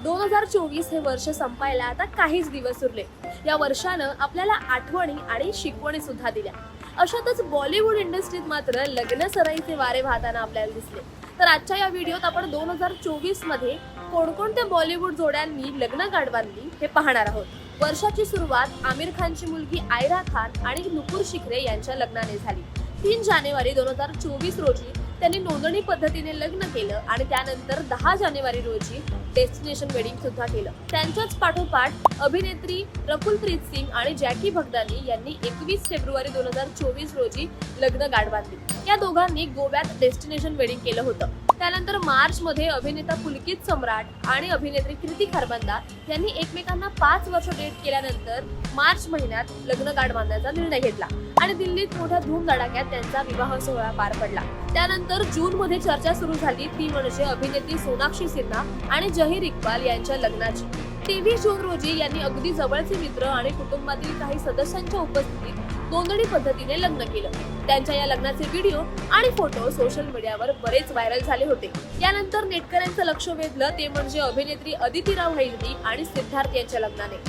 2024 हे वर्ष संपायला आता काहीच दिवस उरले। या वर्षानं आपल्याला आठवणी आणि शिकवणी सुद्धा दिल्या। अशातच बॉलिवूड इंडस्ट्रीत मात्र लग्न सराईचे वारे वाहताना आपल्याला दिसले। तर आजच्या या व्हिडिओत आपण 2024 मध्ये कोणकोणत्या बॉलिवूड जोड्यांनी लग्न गाठ बांधली हे पाहणार आहोत। वर्षाची सुरुवात आमिर खानची मुलगी आयरा खान आणि नुपूर शिखरे यांच्या लग्नाने झाली। 3 जानेवारी 2024 रोजी त्यांनी नोंदणी पद्धतीने लग्न केलं आणि त्यानंतर 10 जानेवारी रोजी डेस्टिनेशन वेडिंग सुद्धा केलं। त्यांच्याच पाठोपाठ अभिनेत्री रकुलप्रीत सिंग आणि जॅकी भगदानी यांनी 21 फेब्रुवारी 2024 रोजी लग्न गाठ बांधली। या दोघांनी गोव्यात डेस्टिनेशन वेडिंग केलं होतं। त्यानंतर मार्च मध्ये अभिनेता पुलकित सम्राट आणि अभिनेत्री कृती खरबंदा यांनी एकमेकांना 5 वर्ष डेट केल्यानंतर मार्च महिन्यात लग्न गाठ बांधण्याचा निर्णय घेतला आणि दिल्लीत मोठ्या धूमधडाक्यात त्यांचा विवाह सोहळा पार पडला। त्यानंतर जून मध्ये चर्चा सुरू झाली, ती म्हणजे अभिनेत्री सोनाक्षी सिन्हा आणि जहीर इक्बाल यांच्या लग्नाची। 23 जून रोजी यांनी अगदी जवळचे मित्र आणि कुटुंबातील काही सदस्यांच्या उपस्थितीत नोंदणी पद्धतीने लग्न केलं। त्यांच्या या लग्नाचे व्हिडिओ आणि फोटो सोशल मीडियावर बरेच व्हायरल झाले होते। यानंतर नेटकऱ्यांचं लक्ष वेधलं ते म्हणजे अभिनेत्री अदिती राव हैदरी आणि सिद्धार्थ यांच्या लग्नाने।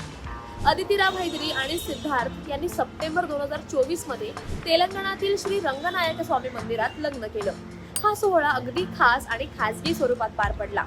अदिती राव हैदरी आणि सिद्धार्थ यांनी सप्टेंबर 2024 मध्ये तेलंगणातील श्री रंगनायक स्वामी मंदिरात लग्न केलं। हा सोहळा अगदी खास आणि खासगी स्वरूपात पार पडला।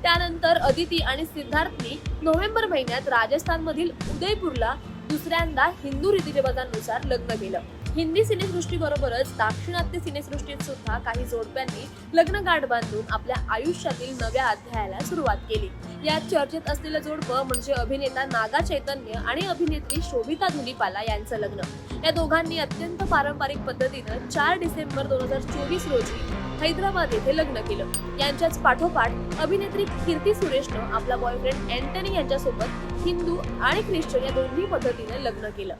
त्यानंतर अदिती आणि सिद्धार्थनी नोव्हेंबर महिन्यात राजस्थानमधील उदयपूरला दुसऱ्यांदा हिंदू रीतिरिवाजांनुसार लग्न केलं। हिंदी सिनेसृष्टीबरोबरच दाक्षिणात्य सिनेसृष्टीत सुद्धा काही जोडप्यांनी लग्न गाठ बांधून आपल्या आयुष्यातील नव्या अध्यायाला सुरुवात केली। यात चर्चेत असलेलं जोडपं म्हणजे अभिनेता नागा चैतन्य आणि अभिनेत्री शोभिता धुलीपाला यांचं लग्न। या दोघांनी अत्यंत पारंपरिक पद्धतीनं 4 डिसेंबर 2024 रोजी हैदराबाद येथे लग्न केलं। यांच्याच पाठोपाठ अभिनेत्री कीर्ती सुरेशनं आपला बॉयफ्रेंड अँटनी यांच्यासोबत हिंदू आणि ख्रिश्चन या दोन्ही पद्धतीने लग्न केलं।